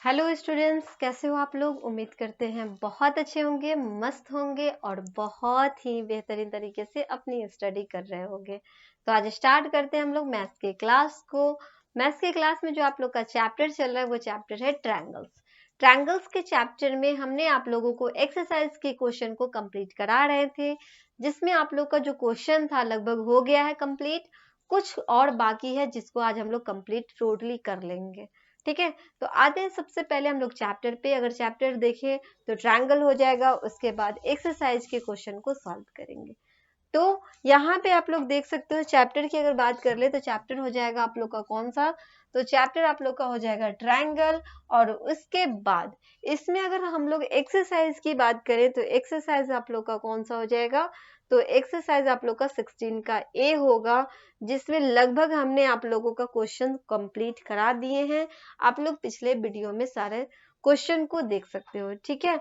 Hello students, कैसे हो आप लोग। उम्मीद करते हैं बहुत अच्छे होंगे, मस्त होंगे और बहुत ही बेहतरीन तरीके से अपनी स्टडी कर रहे होंगे। तो आज स्टार्ट करते हैं हम लोग मैथ्स के क्लास को। मैथ्स के क्लास में जो आप लोग का चैप्टर चल रहा है वो चैप्टर है ट्रायंगल्स। ट्रायंगल्स के चैप्टर में हमने आप लोगों को एक्सरसाइज के क्वेश्चन को कंप्लीट करा रहे थे, जिसमें आप लोग का जो क्वेश्चन था लगभग हो गया है कंप्लीट। कुछ और बाकी है जिसको आज हम लोग कंप्लीट टोटली कर लेंगे। ठीक है, तो आते हैं सबसे पहले हम लोग चैप्टर पे। अगर चैप्टर देखें तो ट्रायंगल हो जाएगा, उसके बाद एक्सरसाइज के क्वेश्चन को सॉल्व करेंगे। तो यहाँ पे आप लोग देख सकते हो चैप्टर की अगर बात कर ले तो चैप्टर हो जाएगा आप लोग का कौन सा, तो चैप्टर आप लोग का हो जाएगा ट्रायंगल। और उसके बाद इसमें अगर हम लोग एक्सरसाइज की बात करें तो एक्सरसाइज आप लोग का कौन सा हो जाएगा, तो एक्सरसाइज आप लोग का 16 का ए होगा, जिसमें लगभग हमने आप लोगों का क्वेश्चन कंप्लीट करा दिए हैं। आप लोग पिछले वीडियो में सारे क्वेश्चन को देख सकते हो। ठीक है,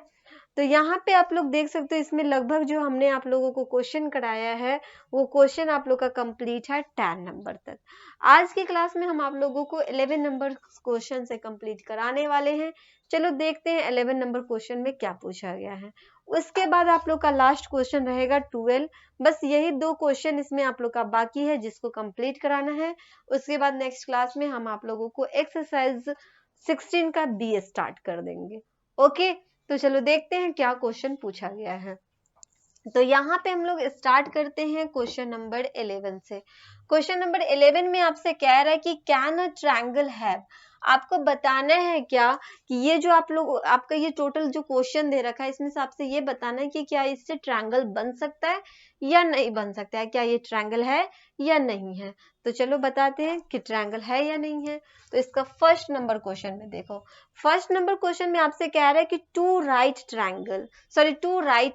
तो यहाँ पे आप लोग देख सकते हो इसमें लगभग जो हमने आप लोगों को क्वेश्चन कराया है वो क्वेश्चन आप लोग का कंप्लीट है 10 नंबर तक। आज की क्लास में हम आप लोगों को 11 नंबर क्वेश्चन से कंप्लीट कराने वाले हैं। चलो देखते हैं 11 नंबर क्वेश्चन में क्या पूछा गया है। उसके बाद आप लोग का लास्ट क्वेश्चन रहेगा 12। बस यही दो क्वेश्चन इसमें आप लोग का बाकी है जिसको कंप्लीट कराना है। उसके बाद नेक्स्ट क्लास में हम आप लोगों को एक्सरसाइज 16 का बी स्टार्ट कर देंगे। ओके, तो चलो देखते हैं क्या क्वेश्चन पूछा गया है। तो यहाँ पे हम लोग स्टार्ट करते हैं क्वेश्चन नंबर 11 से। क्वेश्चन नंबर 11 में आपसे कह रहा है कि कैन अ ट्रायंगल हैव, आपको बताना है क्या कि ये जो आप लोग आपका ये टोटल जो क्वेश्चन दे रखा है इसमें से आपसे ये बताना है कि क्या इससे ट्रायंगल बन सकता है या नहीं बन सकता है, क्या ये ट्रायंगल है या नहीं है। तो चलो बताते हैं कि ट्रायंगल है या नहीं है। तो इसका फर्स्ट नंबर क्वेश्चन में देखो, फर्स्ट नंबर क्वेश्चन में आपसे कह रहा है कि टू राइट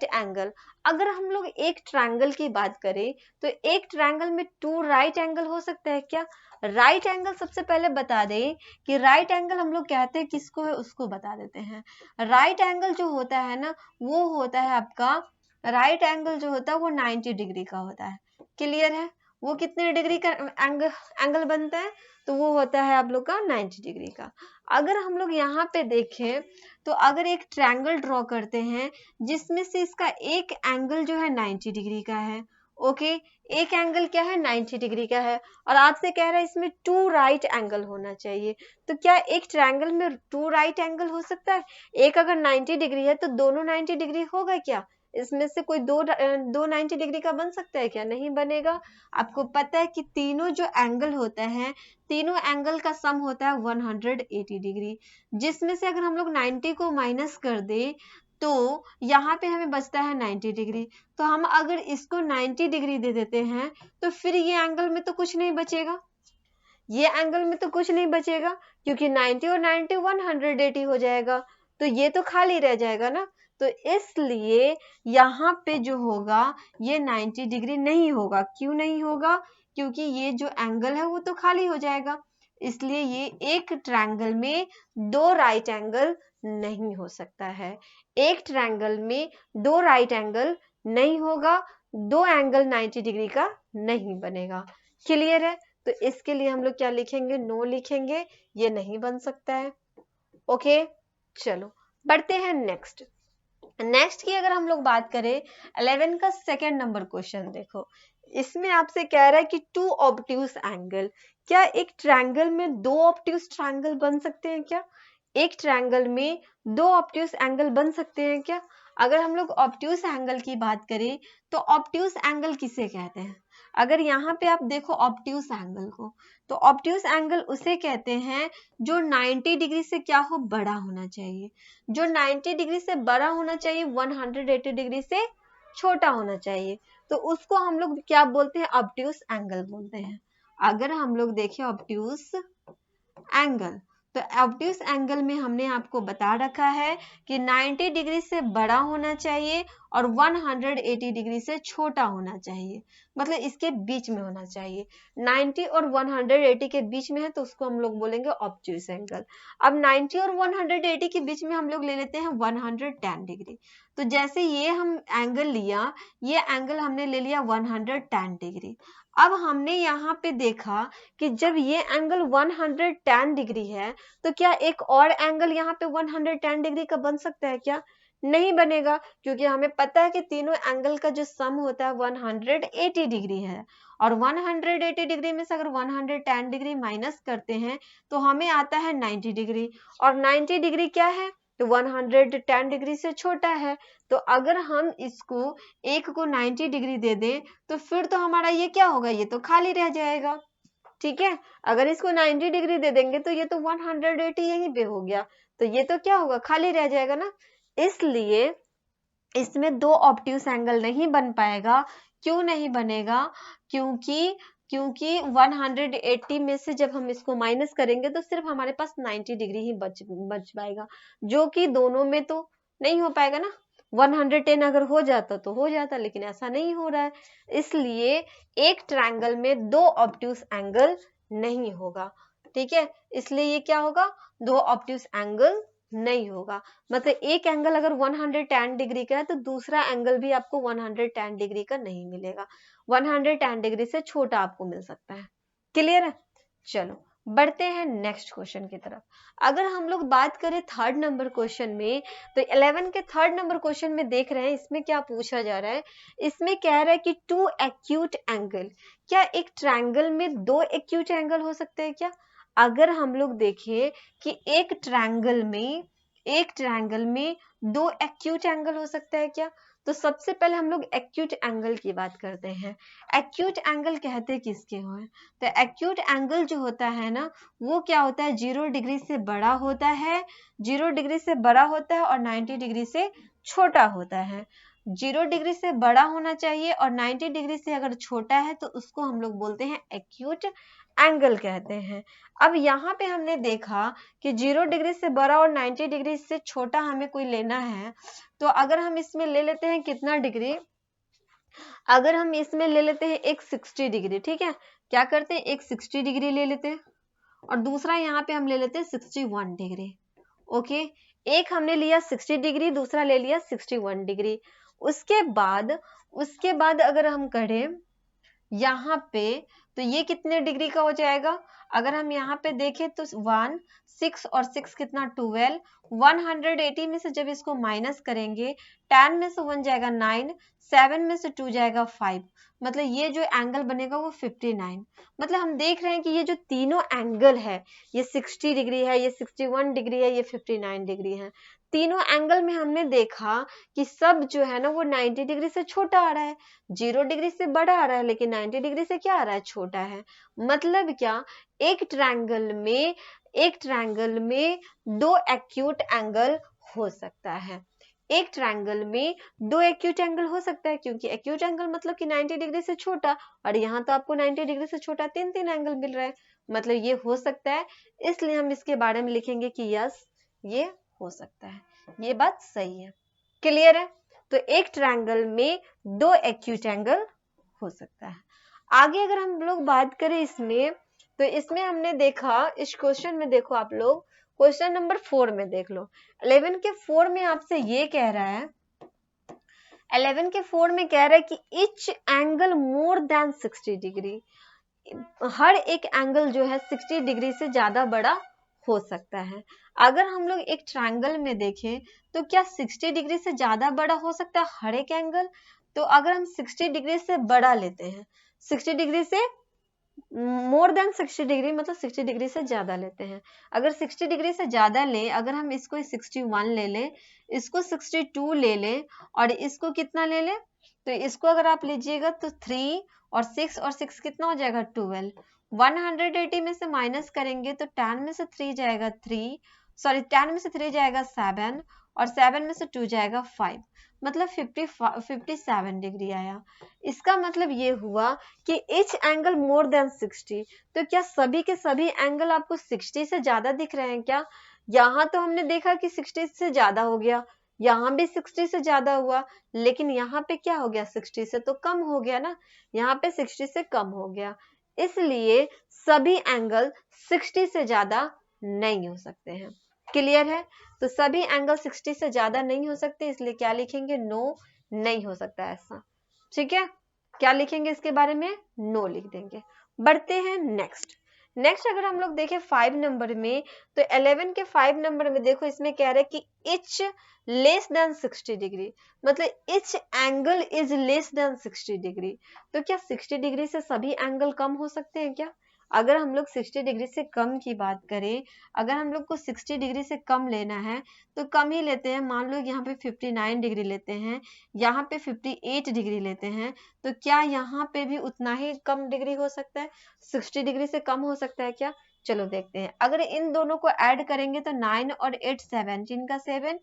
एंगल। अगर हम लोग एक ट्रायंगल की बात करें तो एक ट्रायंगल में टू राइट एंगल हो सकता है क्या। राइट एंगल सबसे पहले बता दें कि राइट एंगल हम लोग कहते हैं किसको है, उसको बता देते हैं। राइट एंगल जो होता है ना वो होता है आपका, राइट एंगल जो होता है वो 90 डिग्री का होता है। क्लियर है, वो कितने डिग्री का एंगल बनता है, तो वो होता है आप लोग का 90 डिग्री का। अगर हम लोग यहाँ पे देखें तो अगर एक ट्रायंगल ड्रॉ करते हैं जिसमें से इसका एक एंगल जो है 90 डिग्री का है। ओके, एक एंगल क्या है 90 डिग्री का है और आपसे कह रहा है इसमें टू राइट एंगल होना चाहिए। तो क्या एक ट्रायंगल में टू राइट एंगल हो सकता है। एक अगर 90 डिग्री है तो दोनों 90 डिग्री होगा क्या, इसमें से कोई दो 90 डिग्री का बन सकता है क्या, नहीं बनेगा। आपको पता है कि तीनों जो एंगल होते हैं तीनों एंगल का सम होता है 180 डिग्री, जिसमें से अगर हम लोग 90 को माइनस कर दे तो यहाँ पे हमें बचता है 90 डिग्री। तो हम अगर इसको 90 डिग्री दे देते हैं तो फिर ये एंगल में तो कुछ नहीं बचेगा, ये एंगल में तो कुछ नहीं बचेगा क्योंकि 90 और 90 180 हो जाएगा, तो ये तो खाली रह जाएगा ना। तो इसलिए यहाँ पे जो होगा ये 90 डिग्री नहीं होगा। क्यों नहीं होगा, क्योंकि ये जो एंगल है वो तो खाली हो जाएगा। इसलिए ये एक ट्रायंगल में दो राइट एंगल नहीं हो सकता है। एक ट्रायंगल में दो राइट एंगल नहीं होगा, दो एंगल 90 डिग्री का नहीं बनेगा। क्लियर है, तो इसके लिए हम लोग क्या लिखेंगे, नो लिखेंगे, ये नहीं बन सकता है। ओके, चलो बढ़ते हैं नेक्स्ट। नेक्स्ट की अगर हम लोग बात करें 11 का सेकेंड नंबर क्वेश्चन देखो, इसमें आपसे कह रहा है कि टू ऑब्ट्यूज एंगल, क्या एक ट्रायंगल में दो ऑब्ट्यूज ट्रायंगल बन सकते हैं क्या, एक ट्रायंगल में दो ऑब्ट्यूज एंगल बन सकते हैं क्या। अगर हम लोग ऑब्ट्यूज एंगल की बात करें तो ऑब्ट्यूज एंगल किसे कहते हैं, अगर यहाँ पे आप देखो ऑब्ट्यूज एंगल को, तो ऑब्ट्यूज एंगल उसे कहते हैं जो 90 डिग्री से क्या हो, बड़ा होना चाहिए। जो 90 डिग्री से बड़ा होना चाहिए 180 डिग्री से छोटा होना चाहिए, तो उसको हम लोग क्या बोलते हैं, ऑब्ट्यूज एंगल बोलते हैं। अगर हम लोग देखें ऑब्ट्यूज एंगल, तो ऑब्ट्यूज एंगल में हमने आपको बता रखा है कि 90 डिग्री से बड़ा होना चाहिए और 180 डिग्री से छोटा होना चाहिए, मतलब इसके बीच में होना चाहिए। 90 और 180 के बीच में है तो उसको हम लोग बोलेंगे ऑब्ट्यूज एंगल। अब 90 और 180 के बीच में हम लोग ले लेते हैं 110 डिग्री। तो जैसे ये हम एंगल लिया, ये एंगल हमने ले लिया 110 डिग्री। अब हमने यहाँ पे देखा कि जब ये एंगल 110 डिग्री है तो क्या एक और एंगल यहाँ पे 110 डिग्री का बन सकता है क्या? नहीं बनेगा, क्योंकि हमें पता है कि तीनों एंगल का जो सम होता है 180 डिग्री है, और 180 डिग्री में से अगर 110 डिग्री माइनस करते हैं तो हमें आता है 90 डिग्री, और 90 डिग्री क्या है? तो 110 डिग्री से छोटा है। तो अगर हम इसको एक को 90 डिग्री दे दें तो फिर तो हमारा ये क्या होगा, ये तो खाली रह जाएगा। ठीक है, अगर इसको 90 डिग्री दे देंगे तो ये तो 180 यहीं पे हो गया, तो ये तो क्या होगा, खाली रह जाएगा ना। इसलिए इसमें दो ऑब्ट्यूस एंगल नहीं बन पाएगा। क्यों नहीं बनेगा? क्योंकि 180 में से जब हम इसको माइनस करेंगे तो सिर्फ हमारे पास 90 डिग्री ही बच पाएगा, जो कि दोनों में तो नहीं हो पाएगा ना। 110 अगर हो जाता तो हो जाता, लेकिन ऐसा नहीं हो रहा है, इसलिए एक ट्रायंगल में दो ऑब्ट्यूस एंगल नहीं होगा। ठीक है, इसलिए ये क्या होगा, दो ऑब्ट्यूस एंगल नहीं होगा। मतलब एक एंगल अगर 110 डिग्री का है तो दूसरा एंगल भी आपको 110 डिग्री का नहीं मिलेगा, 110 डिग्री से छोटा आपको मिल सकता है। क्लियर है? चलो बढ़ते हैं नेक्स्ट क्वेश्चन की तरफ। अगर हम लोग बात करें थर्ड नंबर क्वेश्चन में, तो 11 के थर्ड नंबर क्वेश्चन में देख रहे हैं, इसमें क्या पूछा जा रहा है, इसमें कह रहा है कि टू एक्यूट एंगल, क्या एक ट्रायंगल में दो एक्यूट एंगल हो सकते हैं क्या? अगर हम लोग देखें कि एक ट्रायंगल में दो एक्यूट एंगल हो सकता है क्या, तो सबसे पहले हम लोग एक्यूट एंगल की बात करते हैं। एक्यूट एंगल कहते किसके हैं? तो एक्यूट एंगल जो होता है ना, वो क्या होता है, 0 डिग्री से बड़ा होता है, 0 डिग्री से बड़ा होता है और 90 डिग्री से छोटा होता है। 0 डिग्री से बड़ा होना चाहिए और 90 डिग्री से अगर छोटा है तो उसको हम लोग बोलते हैं एक्यूट एंगल कहते हैं। अब यहाँ पे हमने देखा कि 0 डिग्री से बड़ा और 90 डिग्री से छोटा हमें कोई लेना है, तो अगर हम इसमें ले लेते हैं कितना डिग्री, अगर हम इसमें ले लेते हैं एक 60 डिग्री, ठीक है, क्या करते हैं, एक 60 डिग्री ले लेते हैं और दूसरा यहाँ पे हम ले लेते हैं 61 डिग्री। ओके, एक हमने लिया 60 डिग्री, दूसरा ले लिया 61 डिग्री। उसके बाद अगर हम करें यहाँ पे, तो ये कितने डिग्री का हो जाएगा, अगर हम यहाँ पे देखें तो 1 6 और 6 कितना 12, 180 में से जब इसको माइनस करेंगे, 10 में से 1 जाएगा 9, 7 में से 2 जाएगा 5, मतलब ये जो एंगल बनेगा वो 59। मतलब हम देख रहे हैं कि ये जो तीनों एंगल है, ये 60 डिग्री है, ये 61 डिग्री है, ये 59 डिग्री है, तीनों एंगल में हमने देखा कि सब जो है ना वो 90 डिग्री से छोटा आ रहा है, 0 डिग्री से बड़ा आ रहा है, लेकिन 90 डिग्री से क्या आ रहा है, छोटा है। मतलब क्या, एक ट्रायंगल में दो एक्यूट एंगल हो सकता है, एक ट्रायंगल में दो एक्यूट एंगल हो सकता है, क्योंकि एक्यूट एंगल मतलब कि 90 डिग्री से छोटा, और यहाँ तो आपको 90 डिग्री से छोटा तीन एंगल मिल रहा है, मतलब ये हो सकता है। इसलिए हम इसके बारे में लिखेंगे कि यस, ये हो सकता है, ये बात सही है। क्लियर है? तो एक ट्रायंगल में दो एक्यूट एंगल हो सकता है। आगे अगर हम लोग बात करें इसमें, तो इसमें हमने देखा, इस क्वेश्चन में देखो आप लोग, क्वेश्चन नंबर 4 में देख लो, 11 के 4 में आपसे ये कह रहा है, 11 के 4 में कह रहा है कि each angle more than 60 degree, हर एक एंगल जो है 60 डिग्री से ज्यादा बड़ा हो सकता है। अगर हम लोग एक ट्रायंगल में देखें तो क्या 60 डिग्री से ज्यादा बड़ा हो सकता है हर एक एंगल? तो अगर हम 60 डिग्री से बड़ा लेते हैं, 60 डिग्री से मोर देन 60 डिग्री मतलब 60 डिग्री से ज्यादा लेते हैं, अगर 60 डिग्री से ज्यादा ले, अगर हम इसको 61 ले लें, इसको 62 ले लें और इसको कितना ले लें, तो इसको अगर आप लीजिएगा तो 3 और 6 कितना हो जाएगा 12, 180 में से माइनस करेंगे तो 10 में से 3 जाएगा 10 में से 3 जाएगा 7 और 7 में से 2 जाएगा 5, मतलब 57 डिग्री आया। इसका मतलब ये हुआ कि इच एंगल मोर देन 60, तो क्या सभी के सभी एंगल आपको 60 से ज्यादा दिख रहे हैं क्या? यहाँ तो हमने देखा कि 60 से ज्यादा हो गया, यहाँ भी 60 से ज्यादा हुआ, लेकिन यहाँ पे क्या हो गया, 60 से तो कम हो गया ना, यहाँ पे 60 से कम हो गया, इसलिए सभी एंगल 60 से ज्यादा नहीं हो सकते हैं। क्लियर है? तो सभी एंगल 60 से ज्यादा नहीं हो सकते, इसलिए क्या लिखेंगे, नो, नहीं हो सकता ऐसा। ठीक है, क्या लिखेंगे इसके बारे में, नो लिख देंगे। बढ़ते हैं नेक्स्ट अगर हम लोग देखें 5 नंबर में, तो 11 के 5 नंबर में देखो इसमें कह रहा है कि इच लेस देन 60 डिग्री, मतलब etch angle is less than 60 degree. तो क्या 60 डिग्री से सभी एंगल कम हो सकते हैं क्या? अगर हम लोग 60 डिग्री से कम की बात करें, अगर हम लोग को 60 डिग्री से कम लेना है तो कम ही लेते हैं। मान लो यहाँ पे 59 डिग्री लेते हैं, यहाँ पे 58 डिग्री लेते हैं, तो क्या यहाँ पे भी उतना ही कम डिग्री हो सकता है? 60 डिग्री से कम हो सकता है क्या? चलो देखते हैं। अगर इन दोनों को ऐड करेंगे तो 9 और 8 17 का 7,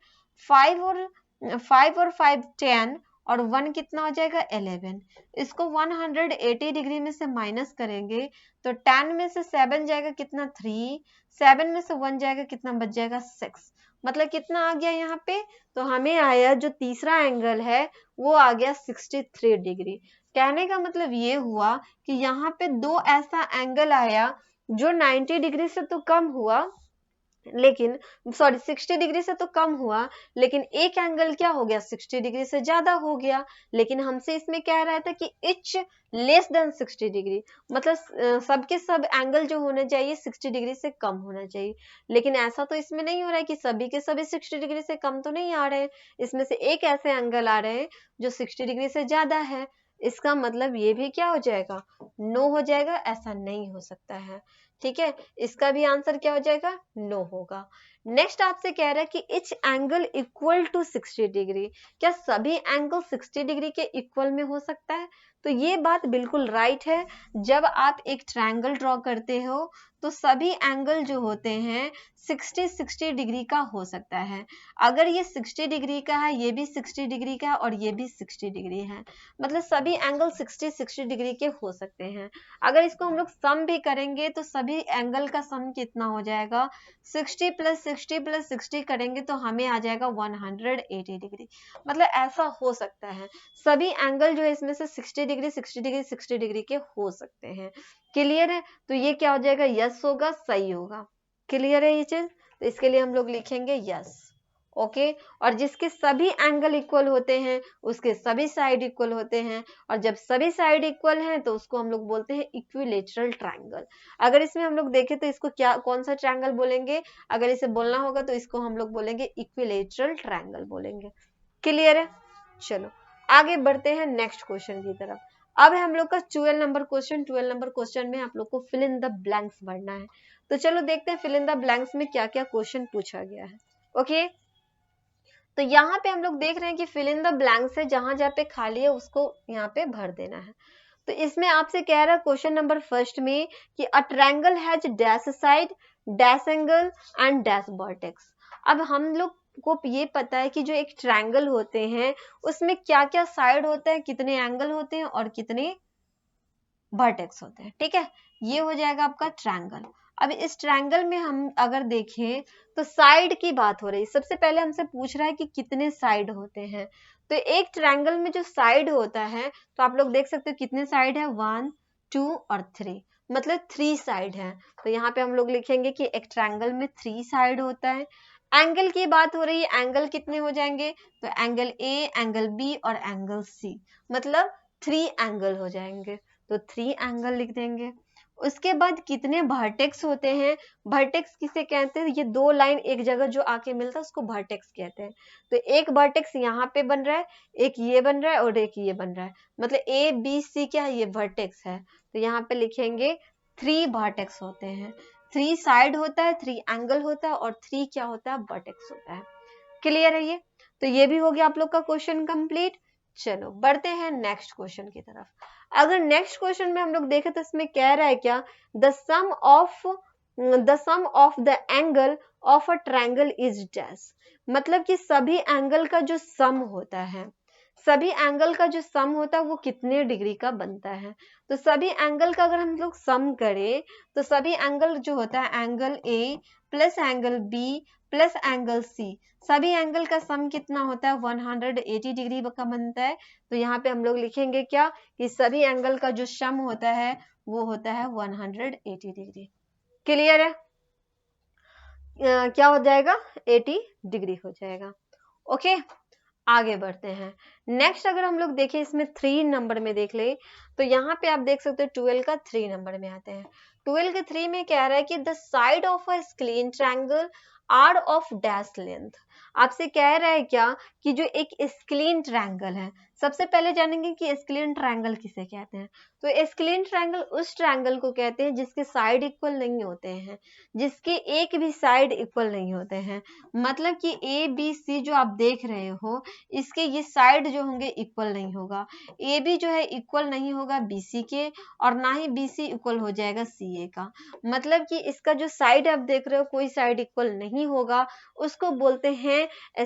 5 और 5 10 और 1 कितना हो जाएगा 11। इसको 180 डिग्री में से माइनस करेंगे तो 10 में से 7 जाएगा कितना 3, 7 में से 1 जाएगा कितना बच जाएगा 6। मतलब कितना आ गया यहाँ पे, तो हमें आया जो तीसरा एंगल है वो आ गया 63 डिग्री। कहने का मतलब ये हुआ कि यहाँ पे दो ऐसा एंगल आया जो 90 डिग्री से तो कम हुआ, लेकिन 60 डिग्री से तो कम हुआ, लेकिन एक एंगल क्या हो गया 60 डिग्री से ज्यादा हो गया। लेकिन हमसे इसमें कह रहा था कि इच लेस देन 60 डिग्री, मतलब सबके सब एंगल जो होने चाहिए 60 डिग्री से कम होना चाहिए। लेकिन ऐसा तो इसमें नहीं हो रहा है कि सभी के सभी 60 डिग्री से कम तो नहीं आ रहे हैं, इसमें से एक ऐसे एंगल आ रहे हैं जो 60 डिग्री से ज्यादा है। इसका मतलब ये भी क्या हो जाएगा, नो हो जाएगा, ऐसा नहीं हो सकता है। ठीक है, इसका भी आंसर क्या हो जाएगा, नो होगा। नेक्स्ट आपसे कह रहा है कि each angle equal to 60 degree, क्या सभी एंगल 60 डिग्री के इक्वल में हो सकता है? तो ये बात बिल्कुल राइट है। जब आप एक ट्रायंगल ड्रॉ करते हो तो सभी एंगल जो होते हैं 60 डिग्री का हो सकता है। अगर ये 60 डिग्री का है, ये भी 60 डिग्री का है और ये भी 60 डिग्री है, मतलब सभी एंगल 60 डिग्री के हो सकते हैं। अगर इसको हम लोग सम भी करेंगे तो सभी एंगल का सम कितना हो जाएगा, 60 प्लस 60 प्लस 60 करेंगे तो हमें आ जाएगा 180 डिग्री। मतलब ऐसा हो सकता है, सभी एंगल जो है इसमें से 60 डिग्री 60 डिग्री 60 डिग्री के हो सकते हैं। क्लियर है? तो ये क्या हो जाएगा, यस होगा, सही होगा। क्लियर है ये चीज? तो इसके लिए हम लोग लिखेंगे यस। ओके, और जिसके सभी एंगल इक्वल होते हैं उसके सभी साइड इक्वल होते हैं, और जब सभी साइड इक्वल हैं तो उसको हम लोग बोलते हैं इक्विलेटरल ट्रायंगल। अगर इसमें हम लोग देखें तो इसको क्या, कौन सा ट्रायंगल बोलेंगे? अगर इसे बोलना होगा तो इसको हम लोग बोलेंगे इक्विलेटरल ट्रायंगल बोलेंगे। क्लियर है? चलो आगे बढ़ते हैं नेक्स्ट क्वेश्चन की तरफ। अब है हम लोग का 12 नंबर क्वेश्चन। 12 नंबर क्वेश्चन में आप लोग को फिल इन द ब्लैंक्स भरना है। तो चलो देखते हैं फिल इन द ब्लैंक्स में क्या क्या क्वेश्चन पूछा गया है। ओके, तो यहाँ पे हम लोग देख रहे हैं कि फिल इन द ब्लैंक्स है, जहां जहाँ पे खाली है उसको यहाँ पे भर देना है। तो इसमें आपसे कह रहा है क्वेश्चन नंबर फर्स्ट में कि a triangle has dash side, dash angle and dash vertex. अब हम लोग को ये पता है कि जो एक ट्रायंगल होते हैं उसमें क्या क्या साइड होता है, कितने एंगल होते हैं और कितने वर्टेक्स होते हैं। ठीक है, ये हो जाएगा आपका ट्रायंगल। अब इस ट्रायंगल में हम अगर देखें तो साइड की बात हो रही है। सबसे पहले हमसे पूछ रहा है कि कितने साइड होते हैं। तो एक ट्रायंगल में जो साइड होता है तो आप लोग देख सकते हो कितने साइड है, 1 2 और 3, मतलब 3 साइड है। तो यहाँ पे हम लोग लिखेंगे कि एक ट्रायंगल में 3 साइड होता है। एंगल की बात हो रही है, एंगल कितने हो जाएंगे, तो एंगल ए, एंगल बी और एंगल सी, मतलब 3 एंगल हो जाएंगे। तो 3 एंगल लिख देंगे। उसके बाद कितने वर्टेक्स होते हैं, वर्टेक्स किसे कहते हैं, ये दो लाइन एक जगह जो आके मिलता है उसको वर्टेक्स कहते हैं। तो एक वर्टेक्स यहाँ पे बन रहा है, एक ये बन रहा है और एक ये बन रहा है, मतलब ए बी सी क्या है, ये वर्टेक्स है। तो यहाँ पे लिखेंगे 3 वर्टेक्स होते हैं। 3 साइड होता है, 3 एंगल होता है और 3 क्या होता है, वर्टेक्स होता है। क्लियर है ये? तो ये भी हो गया आप लोग का क्वेश्चन कंप्लीट। चलो बढ़ते हैं नेक्स्ट क्वेश्चन की तरफ। अगर नेक्स्ट क्वेश्चन में हम लोग देखें तो इसमें कह रहा है क्या, the sum of the angle of a triangle is dash, मतलब कि सभी एंगल का जो सम होता है, सभी एंगल का जो सम होता है वो कितने डिग्री का बनता है। तो सभी एंगल का अगर हम लोग सम करें तो सभी एंगल जो होता है, angle A plus angle B plus angle C, सभी एंगल का सम कितना होता है, 180 डिग्री का बनता है। तो यहाँ पे हम लोग लिखेंगे क्या, कि सभी एंगल का जो सम होता है वो होता है 180 डिग्री। क्लियर है? क्या हो जाएगा, 80 डिग्री हो जाएगा। ओके, आगे बढ़ते हैं। नेक्स्ट अगर हम लोग देखें इसमें 3 नंबर में देख ले, तो यहाँ पे आप देख सकते हो 12 का 3 नंबर में आते हैं। 12 के 3 में कह रहा है कि the side of a scalene triangle are of dash length. आपसे कह रहा है क्या कि जो एक स्क्लीन ट्रायंगल है, सबसे पहले जानेंगे कि स्क्लीन ट्रायंगल किसे कहते हैं। तो स्क्लीन ट्रायंगल उस ट्रायंगल को कहते हैं जिसके साइड इक्वल नहीं होते हैं, जिसके एक भी साइड इक्वल नहीं होते हैं। मतलब कि ए बी सी जो आप देख रहे हो, इसके ये साइड जो होंगे इक्वल नहीं होगा। ए बी जो है इक्वल नहीं होगा बी सी के, और ना ही बी सी इक्वल हो जाएगा सी ए का। मतलब कि इसका जो साइड आप देख रहे हो कोई साइड इक्वल नहीं होगा, उसको बोलते हैं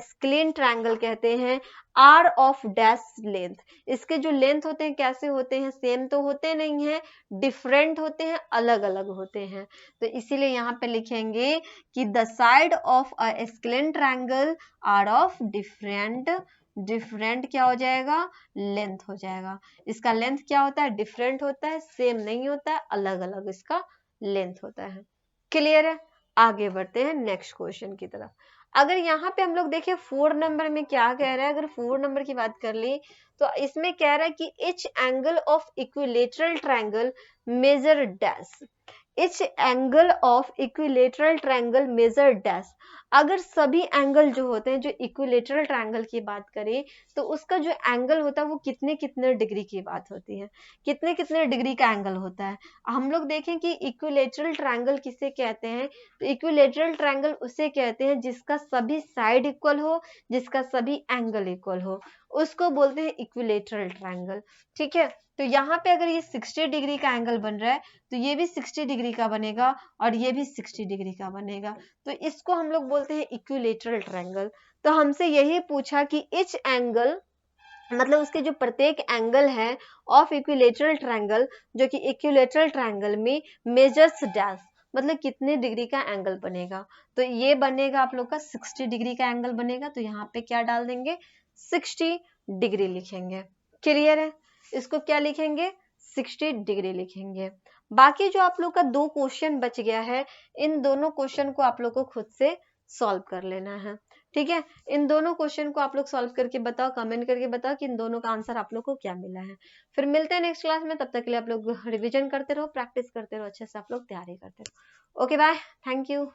स्क्लीन ट्रायंगल कहते हैं। आर ऑफ डैश लेंथ, इसके जो लेंथ होते हैं कैसे होते हैं, सेम तो होते नहीं है, डिफरेंट होते हैं, अलग अलग होते हैं। तो इसीलिए यहाँ पे लिखेंगे कि the side of a scalene triangle are of different, different क्या हो जाएगा, लेंथ हो जाएगा। इसका लेंथ क्या होता है, डिफरेंट होता है, सेम नहीं होता है, अलग अलग इसका लेंथ होता है। क्लियर है? आगे बढ़ते हैं नेक्स्ट क्वेश्चन की तरफ। अगर यहाँ पे हम लोग देखें 4 नंबर में क्या कह रहा है, अगर 4 नंबर की बात कर ली तो इसमें कह रहा है कि each angle of equilateral triangle measure dash. Each angle of equilateral triangle measure dash. अगर सभी एंगल जो होते हैं, जो इक्विलेटरल ट्रायंगल की बात करें तो उसका जो एंगल होता है वो कितने कितने डिग्री की बात होती है, कितने कितने डिग्री का एंगल होता है। हम लोग देखें कि इक्विलेटरल ट्रायंगल किसे कहते हैं, तो इक्विलेटरल ट्रायंगल उसे कहते हैं जिसका सभी साइड इक्वल हो, जिसका सभी एंगल इक्वल हो, उसको बोलते हैं इक्विलेटरल ट्रायंगल। ठीक है, तो यहाँ पे अगर ये 60 डिग्री का एंगल बन रहा है तो ये भी 60 डिग्री का बनेगा और ये भी 60 डिग्री का बनेगा, तो इसको हम लोग बोलते हैं इक्विलेटरल ट्रायंगल। तो हमसे यही पूछा कि इच एंगल, मतलब उसके जो प्रत्येक एंगल है ऑफ इक्विलेटरल ट्रायंगल, जो कि इक्विलेटरल ट्रायंगल में मेजर्स डैश, मतलब कितने डिग्री का एंगल बनेगा। तो ये बनेगा आप लोग का 60 डिग्री का एंगल बनेगा, तो यहाँ पे क्या डाल देंगे, 60 डिग्री लिखेंगे। क्लियर है? इसको क्या लिखेंगे, 60 डिग्री लिखेंगे। बाकी जो आप लोग का 2 क्वेश्चन बच गया है, इन दोनों क्वेश्चन को आप लोग को खुद से सॉल्व कर लेना है। ठीक है, इन दोनों क्वेश्चन को आप लोग सॉल्व करके बताओ, कमेंट करके बताओ कि इन दोनों का आंसर आप लोग को क्या मिला है। फिर मिलते हैं नेक्स्ट क्लास में, तब तक के लिए आप लोग रिवीजन करते रहो, प्रैक्टिस करते रहो, अच्छे से आप लोग तैयारी करते रहो। Okay bye, thank you.